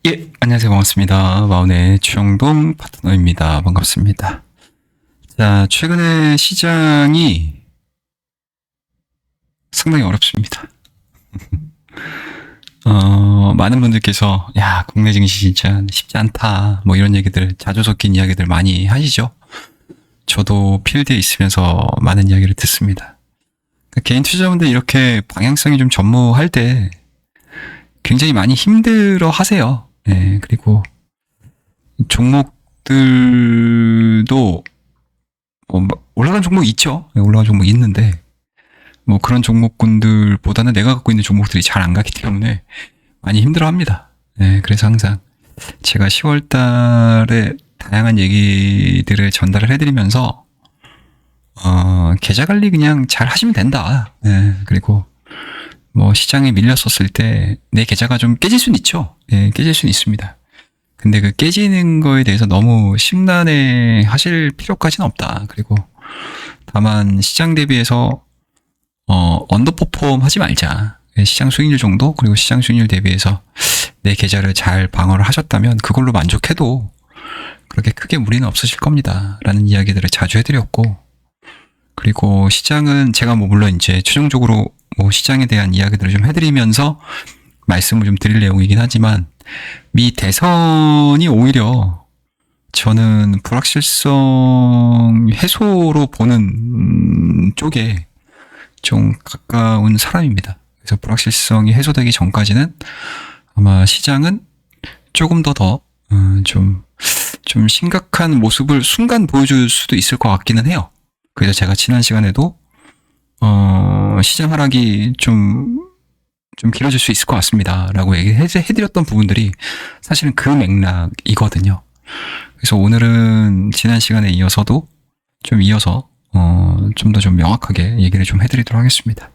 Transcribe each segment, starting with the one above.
예, 안녕하세요. 반갑습니다. 마운의 주영동 파트너입니다. 반갑습니다. 자, 최근에 시장이 상당히 어렵습니다. 많은 분들께서, 야, 국내 증시 진짜 쉽지 않다. 뭐 이런 얘기들, 자주 섞인 이야기들 많이 하시죠? 저도 필드에 있으면서 많은 이야기를 듣습니다. 그러니까 개인 투자자분들 이렇게 방향성이 좀 전무할 때 굉장히 많이 힘들어 하세요. 네, 그리고 종목들도 올라간 종목 있죠. 네, 올라간 종목 있는데 뭐 그런 종목군들보다는 내가 갖고 있는 종목들이 잘 안 가기 때문에 많이 힘들어합니다. 네, 그래서 항상 제가 10월 달에 다양한 얘기들을 전달을 해드리면서 계좌 관리 그냥 잘 하시면 된다. 네, 그리고 뭐 시장에 밀렸었을 때 내 계좌가 좀 깨질 수는 있죠. 네, 깨질 수는 있습니다. 근데 그 깨지는 거에 대해서 너무 심란해 하실 필요까지는 없다. 그리고 다만 시장 대비해서 언더퍼폼 하지 말자. 시장 수익률 정도, 그리고 시장 수익률 대비해서 내 계좌를 잘 방어를 하셨다면 그걸로 만족해도 그렇게 크게 무리는 없으실 겁니다. 라는 이야기들을 자주 해드렸고, 그리고 시장은 제가 뭐 물론 이제 최종적으로 뭐 시장에 대한 이야기들을 좀 해드리면서 말씀을 좀 드릴 내용이긴 하지만, 미 대선이 오히려 저는 불확실성 해소로 보는 쪽에 좀 가까운 사람입니다. 그래서 불확실성이 해소되기 전까지는 아마 시장은 조금 좀 심각한 모습을 순간 보여줄 수도 있을 것 같기는 해요. 그래서 제가 지난 시간에도 시장 하락이 좀 길어질 수 있을 것 같습니다. 라고 얘기해드렸던 부분들이 사실은 그 맥락이거든요. 그래서 오늘은 지난 시간에 이어서도 좀 더 명확하게 얘기를 좀 해드리도록 하겠습니다.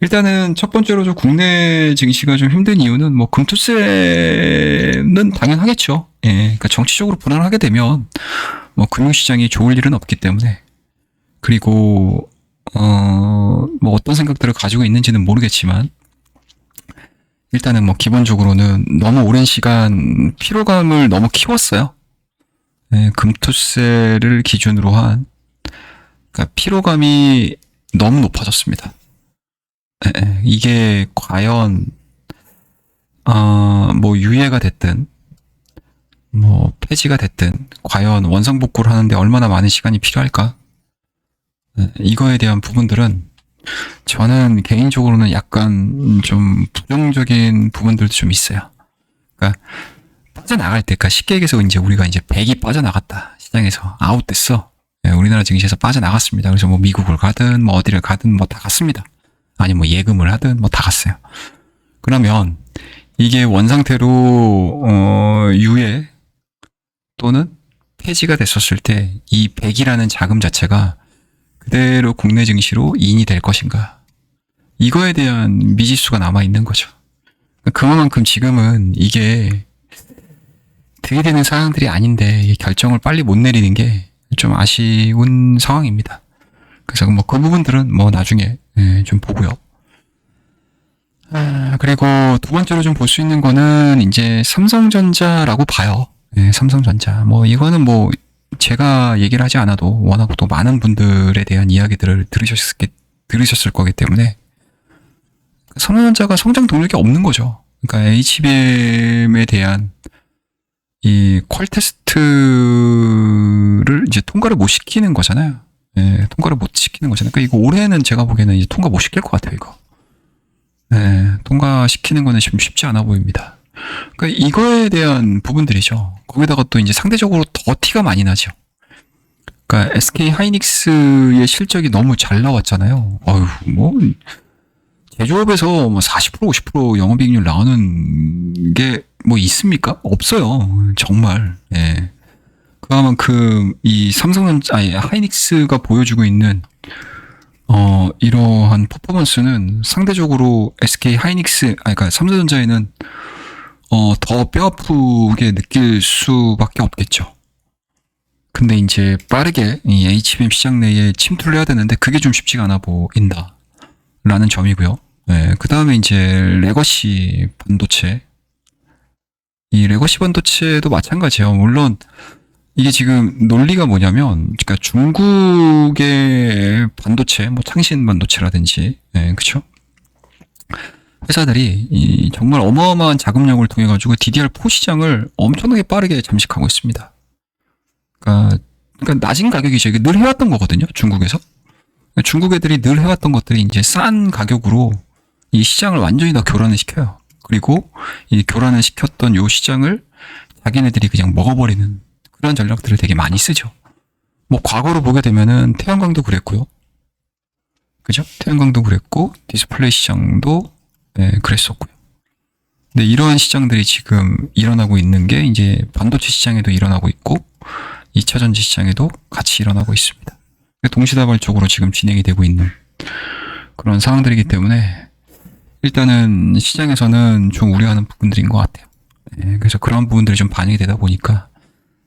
일단은 첫 번째로 좀 국내 증시가 좀 힘든 이유는 뭐 금투세는 당연하겠죠. 예. 그러니까 정치적으로 불안하게 되면 뭐 금융시장이 좋을 일은 없기 때문에, 그리고 뭐 어떤 생각들을 가지고 있는지는 모르겠지만 일단은 뭐 기본적으로는 너무 오랜 시간 피로감을 너무 키웠어요. 네, 금투세를 기준으로 한 그러니까 피로감이 너무 높아졌습니다. 네, 이게 과연 뭐 유예가 됐든 뭐 폐지가 됐든 과연 원상복구를 하는데 얼마나 많은 시간이 필요할까? 네, 이거에 대한 부분들은 저는 개인적으로는 약간 좀 부정적인 부분들도 좀 있어요. 그러니까 빠져나갈 때, 그러니까 쉽게 얘기해서 이제 우리가 이제 100이 빠져나갔다. 시장에서 아웃됐어. 네, 우리나라 증시에서 빠져나갔습니다. 그래서 뭐 미국을 가든 뭐 어디를 가든 뭐 다 갔습니다. 아니 뭐 예금을 하든 뭐 다 갔어요. 그러면 이게 원상태로 유예 또는 폐지가 됐었을 때 이 100이라는 자금 자체가 그대로 국내 증시로 인이 될 것인가? 이거에 대한 미지수가 남아있는 거죠. 그만큼 지금은 이게 들이대는 상황들이 아닌데 결정을 빨리 못 내리는 게 좀 아쉬운 상황입니다. 그래서 뭐 그 부분들은 뭐 나중에 좀 보고요. 그리고 두 번째로 좀 볼 수 있는 거는 이제 삼성전자라고 봐요. 삼성전자. 뭐 이거는 뭐 제가 얘기를 하지 않아도 워낙 또 많은 분들에 대한 이야기들을 들으셨을 거기 때문에 삼성전자가 성장 동력이 없는 거죠. 그러니까 HBM에 대한 이 퀄 테스트를 이제 통과를 못 시키는 거잖아요. 통과를 못 시키는 거잖아요. 그러니까 이거 올해는 제가 보기에는 이제 통과 못 시킬 것 같아요, 이거. 통과시키는 거는 좀 쉽지 않아 보입니다. 그러니까 이거에 대한 부분들이죠. 거기다가 또 이제 상대적으로 더 티가 많이 나죠. 그러니까 SK 하이닉스의 실적이 너무 잘 나왔잖아요. 뭐 제조업에서 뭐 40% 50% 영업이익률 나오는 게 뭐 있습니까? 없어요. 정말. 예. 그만큼 이 하이닉스가 보여주고 있는 이러한 퍼포먼스는 상대적으로 SK 하이닉스, 그러니까 삼성전자에는 더 뼈아프게 느낄 수밖에 없겠죠. 근데 이제 빠르게 이 HBM 시장 내에 침투를 해야 되는데 그게 좀 쉽지가 않아 보인다. 라는 점이고요. 그 다음에 이제 레거시 반도체. 이 레거시 반도체도 마찬가지예요. 물론 이게 지금 논리가 뭐냐면, 그러니까 중국의 반도체, 뭐 창신 반도체라든지, 예, 그쵸? 회사들이 이 정말 어마어마한 자금력을 통해 가지고 DDR4 시장을 엄청나게 빠르게 잠식하고 있습니다. 그러니까 낮은 가격이죠. 이게 늘 해왔던 거거든요. 중국에서. 중국 애들이 늘 해왔던 것들이 이제 싼 가격으로 이 시장을 완전히 다 교란을 시켜요. 그리고 이 교란을 시켰던 요 시장을 자기네들이 그냥 먹어버리는 그런 전략들을 되게 많이 쓰죠. 뭐 과거로 보게 되면은 태양광도 그랬고요. 그죠? 태양광도 그랬고 디스플레이 시장도 네, 그랬었고요. 근데 이러한 시장들이 지금 일어나고 있는 게 이제 반도체 시장에도 일어나고 있고 2차 전지 시장에도 같이 일어나고 있습니다. 동시다발적으로 지금 진행이 되고 있는 그런 상황들이기 때문에 일단은 시장에서는 좀 우려하는 부분들인 것 같아요. 네, 그래서 그런 부분들이 좀 반영이 되다 보니까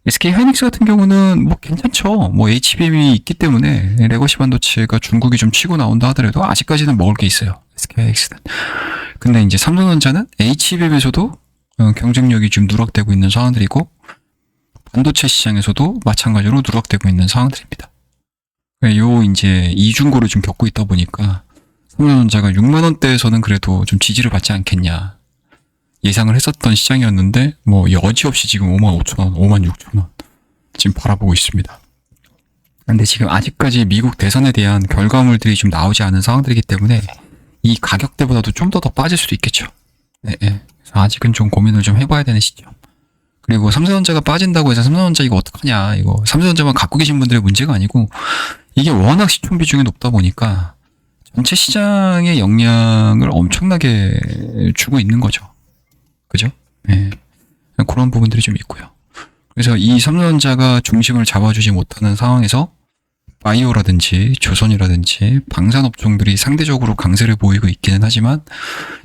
SK 하이닉스 같은 경우는 뭐 괜찮죠. 뭐 HBM이 있기 때문에 레거시 반도체가 중국이 좀 치고 나온다 하더라도 아직까지는 먹을 게 있어요. SK 하이닉스는. 근데 이제 삼성전자는 HBM에서도 경쟁력이 좀 누락되고 있는 상황들이고 반도체 시장에서도 마찬가지로 누락되고 있는 상황들입니다. 요 이제 이중고를 좀 겪고 있다 보니까 삼성전자가 6만 원대에서는 그래도 좀 지지를 받지 않겠냐 예상을 했었던 시장이었는데 뭐 여지없이 지금 5만 5천 원, 5만 6천 원 지금 바라보고 있습니다. 근데 지금 아직까지 미국 대선에 대한 결과물들이 좀 나오지 않은 상황들이기 때문에 이 가격대보다도 좀 더 빠질 수도 있겠죠. 네, 네. 그래서 아직은 좀 고민을 좀 해봐야 되는 시점. 그리고 삼성전자가 빠진다고 해서 삼성전자 이거 어떡하냐. 이거 삼성전자만 갖고 계신 분들의 문제가 아니고 이게 워낙 시총 비중이 높다 보니까 전체 시장의 영향을 엄청나게 주고 있는 거죠. 그죠? 네. 그런 부분들이 좀 있고요. 그래서 이 삼성전자가 중심을 잡아주지 못하는 상황에서 바이오라든지 조선이라든지 방산업종들이 상대적으로 강세를 보이고 있기는 하지만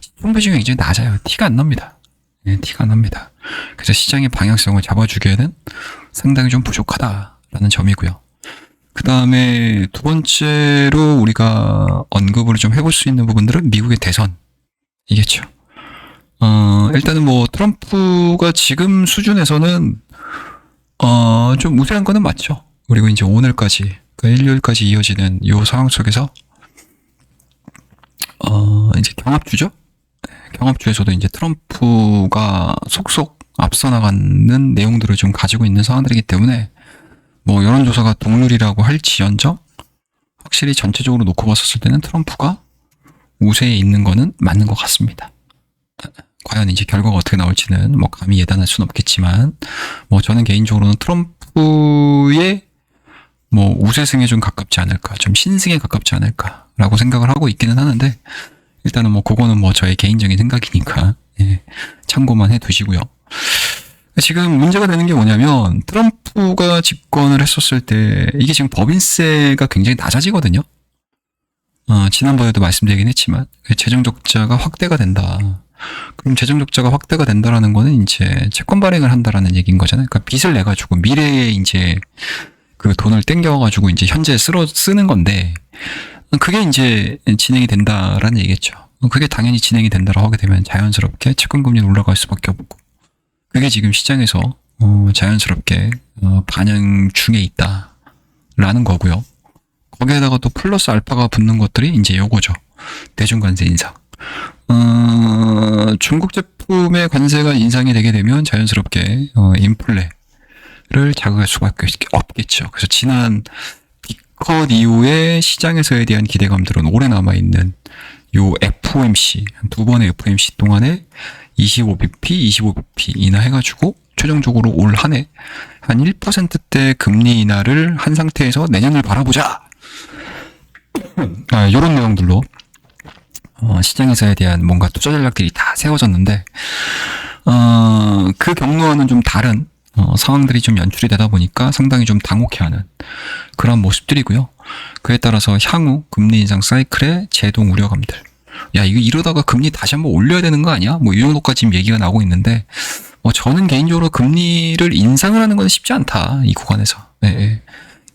시총 비중이 굉장히 낮아요. 티가 안 납니다. 네, 티가 안 납니다. 그래서 시장의 방향성을 잡아주기에는 상당히 좀 부족하다라는 점이고요. 그 다음에 두 번째로 우리가 언급을 좀 해볼 수 있는 부분들은 미국의 대선이겠죠. 일단은 뭐 트럼프가 지금 수준에서는 좀 우세한 거는 맞죠. 그리고 이제 오늘까지 그러니까 일요일까지 이어지는 이 상황 속에서 이제 경합주죠. 경합주에서도 이제 트럼프가 속속 앞서 나가는 내용들을 좀 가지고 있는 상황들이기 때문에 뭐 여론조사가 동률이라고 할지언정 확실히 전체적으로 놓고 봤었을 때는 트럼프가 우세에 있는 거는 맞는 것 같습니다. 과연 이제 결과가 어떻게 나올지는 뭐 감히 예단할 수는 없겠지만 뭐 저는 개인적으로는 트럼프의 뭐 우세승에 좀 가깝지 않을까, 좀 신승에 가깝지 않을까라고 생각을 하고 있기는 하는데 일단은 뭐 그거는 뭐 저의 개인적인 생각이니까 예, 참고만 해두시고요. 지금 문제가 되는 게 뭐냐면 트럼프가 집권을 했었을 때 이게 지금 법인세가 굉장히 낮아지거든요. 지난번에도 말씀드리긴 했지만 재정 적자가 확대가 된다. 그럼 재정 적자가 확대가 된다라는 거는 이제 채권 발행을 한다라는 얘기인 거잖아요. 그러니까 빚을 내 가지고 미래에 이제 그 돈을 땡겨 가지고 이제 현재 쓰는 건데 그게 이제 진행이 된다라는 얘기겠죠. 그게 당연히 진행이 된다라고 하게 되면 자연스럽게 채권 금리는 올라갈 수밖에 없고 그게 지금 시장에서 자연스럽게 반영 중에 있다라는 거고요. 거기에다가 또 플러스 알파가 붙는 것들이 이제 요거죠. 대중 관세 인상. 중국 제품의 관세가 인상이 되게 되면 자연스럽게 인플레를 자극할 수밖에 없겠죠. 그래서 지난 빅컷 이후에 시장에서에 대한 기대감들은 오래 남아있는 요 FOMC, 두 번의 FOMC 동안에 25bp 인하해가지고 최종적으로 올 한 해 한 1%대 금리 인하를 한 상태에서 내년을 바라보자. 이런 내용들로 시장에서에 대한 뭔가 투자 전략들이 다 세워졌는데 그 경로와는 좀 다른 상황들이 좀 연출이 되다 보니까 상당히 좀 당혹해하는 그런 모습들이고요. 그에 따라서 향후 금리 인상 사이클의 제동 우려감들. 야, 이거 이러다가 금리 다시 한번 올려야 되는 거 아니야? 뭐 이 정도까지 지금 얘기가 나오고 있는데 저는 개인적으로 금리를 인상을 하는 건 쉽지 않다. 이 구간에서. 네.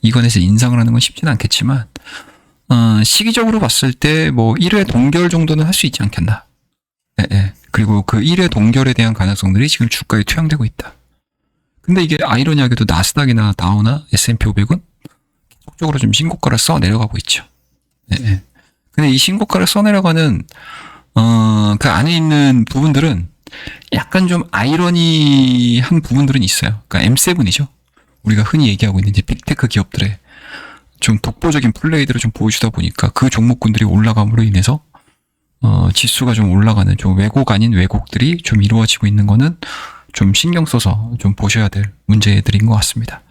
이 구간에서 인상을 하는 건 쉽지는 않겠지만 시기적으로 봤을 때 뭐 1회 동결 정도는 할 수 있지 않겠나. 네. 그리고 그 1회 동결에 대한 가능성들이 지금 주가에 투영되고 있다. 근데 이게 아이러니하게도 나스닥이나 다우나 S&P 500은 계속적으로 좀 신고가를 써 내려가고 있죠. 네. 근데 이 신고가를 써 내려가는 그 안에 있는 부분들은 약간 좀 아이러니한 부분들은 있어요. 그러니까 M7이죠. 우리가 흔히 얘기하고 있는 이제 빅테크 기업들의 좀 독보적인 플레이들을 좀 보여주다 보니까 그 종목군들이 올라감으로 인해서 지수가 좀 올라가는 좀 왜곡 아닌 왜곡들이 좀 이루어지고 있는 거는 좀 신경 써서 좀 보셔야 될 문제들인 것 같습니다.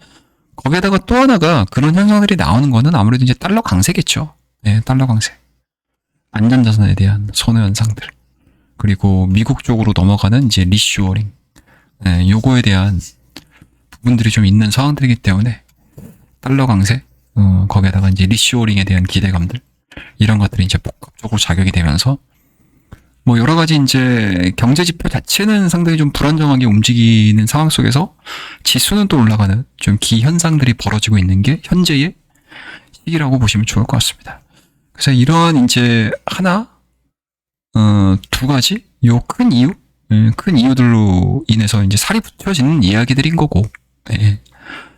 거기에다가 또 하나가 그런 현상들이 나오는 거는 아무래도 이제 달러 강세겠죠. 네, 달러 강세. 안전자산에 대한 선호 현상들. 그리고 미국 쪽으로 넘어가는 이제 리쇼어링. 네, 요거에 대한 부분들이 좀 있는 상황들이기 때문에 달러 강세, 거기에다가 이제 리쇼어링에 대한 기대감들. 이런 것들이 이제 복합적으로 작용이 되면서 뭐 여러 가지 이제 경제 지표 자체는 상당히 좀 불안정하게 움직이는 상황 속에서 지수는 또 올라가는 좀 기현상들이 벌어지고 있는 게 현재의 시기라고 보시면 좋을 것 같습니다. 그래서 이런 이제 하나, 두 가지 요 큰 이유, 큰 이유들로 인해서 이제 살이 붙여지는 이야기들인 거고,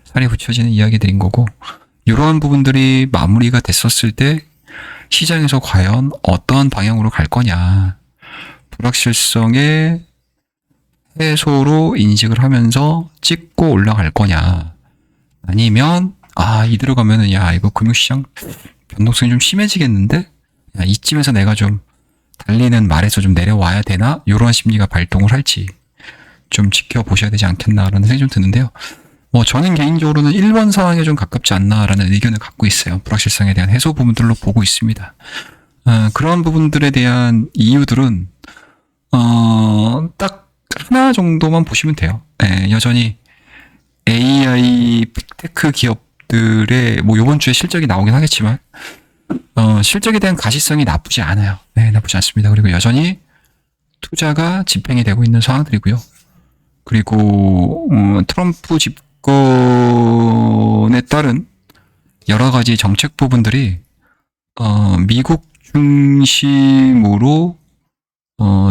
살이 붙여지는 이야기들인 거고, 이러한 부분들이 마무리가 됐었을 때 시장에서 과연 어떠한 방향으로 갈 거냐. 불확실성의 해소로 인식을 하면서 찍고 올라갈 거냐. 아니면, 이대로 가면은, 이거 금융시장 변동성이 좀 심해지겠는데? 이쯤에서 내가 좀 달리는 말에서 좀 내려와야 되나? 요런 심리가 발동을 할지 좀 지켜보셔야 되지 않겠나라는 생각이 좀 드는데요. 저는 개인적으로는 1번 상황에 좀 가깝지 않나라는 의견을 갖고 있어요. 불확실성에 대한 해소 부분들로 보고 있습니다. 그런 부분들에 대한 이유들은, 딱 하나 정도만 보시면 돼요. 여전히 AI 빅테크 기업들의, 요번 주에 실적이 나오긴 하겠지만, 실적에 대한 가시성이 나쁘지 않아요. 나쁘지 않습니다. 그리고 여전히 투자가 집행이 되고 있는 상황들이고요. 그리고, 트럼프 집권에 따른 여러 가지 정책 부분들이, 미국 중심으로,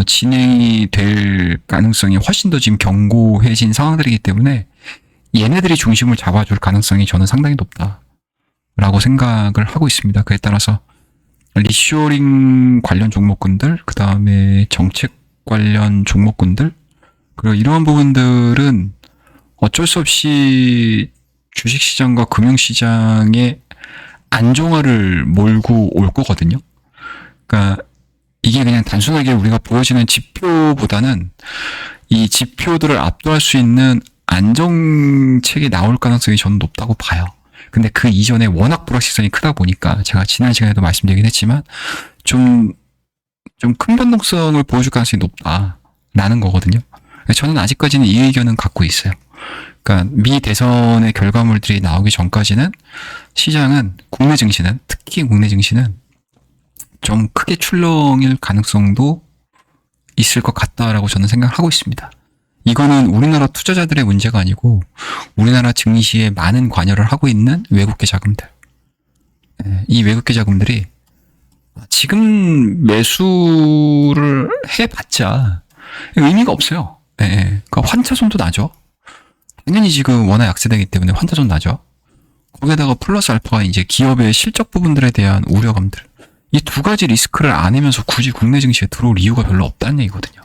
진행이 될 가능성이 훨씬 더 지금 견고해진 상황들이기 때문에 얘네들이 중심을 잡아줄 가능성이 저는 상당히 높다라고 생각을 하고 있습니다. 그에 따라서 리쇼링 관련 종목군들, 그 다음에 정책 관련 종목군들, 그리고 이러한 부분들은 어쩔 수 없이 주식시장과 금융시장의 안정화를 몰고 올 거거든요. 그러니까 이게 그냥 단순하게 우리가 보여지는 지표보다는 이 지표들을 압도할 수 있는 안정책이 나올 가능성이 저는 높다고 봐요. 근데 그 이전에 워낙 불확실성이 크다 보니까 제가 지난 시간에도 말씀드리긴 했지만 좀 큰 변동성을 보여줄 가능성이 높다라는 거거든요. 저는 아직까지는 이 의견은 갖고 있어요. 그러니까 미 대선의 결과물들이 나오기 전까지는 시장은 특히 국내 증시는 좀 크게 출렁일 가능성도 있을 것 같다라고 저는 생각하고 있습니다. 이거는 우리나라 투자자들의 문제가 아니고 우리나라 증시에 많은 관여를 하고 있는 외국계 자금들. 이 외국계 자금들이 지금 매수를 해봤자 의미가 없어요. 그러니까 환차손도 나죠. 당연히 지금 워낙 약세되기 때문에 환차손 나죠. 거기에다가 플러스 알파가 이제 기업의 실적 부분들에 대한 우려감들. 이 두 가지 리스크를 안으면서 굳이 국내 증시에 들어올 이유가 별로 없다는 얘기거든요.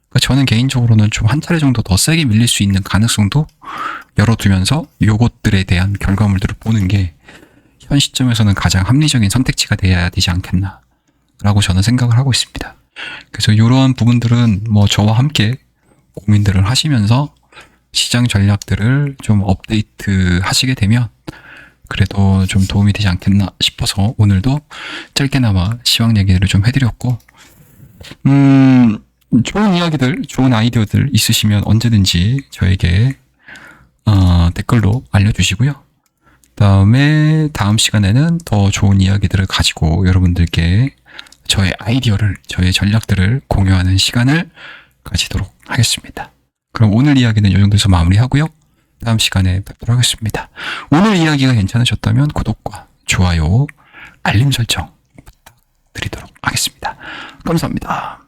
그러니까 저는 개인적으로는 좀 한 차례 정도 더 세게 밀릴 수 있는 가능성도 열어두면서 요것들에 대한 결과물들을 보는 게 현 시점에서는 가장 합리적인 선택지가 돼야 되지 않겠나라고 저는 생각을 하고 있습니다. 그래서 이러한 부분들은 저와 함께 고민들을 하시면서 시장 전략들을 좀 업데이트 하시게 되면 그래도 좀 도움이 되지 않겠나 싶어서 오늘도 짧게나마 시황 얘기를 좀 해드렸고, 좋은 이야기들, 좋은 아이디어들 있으시면 언제든지 저에게 댓글로 알려주시고요. 다음에 다음 시간에는 더 좋은 이야기들을 가지고 여러분들께 저의 아이디어를, 저의 전략들을 공유하는 시간을 가지도록 하겠습니다. 그럼 오늘 이야기는 이 정도에서 마무리하고요. 다음 시간에 뵙도록 하겠습니다. 오늘 이야기가 괜찮으셨다면 구독과 좋아요, 알림 설정 부탁드리도록 하겠습니다. 감사합니다.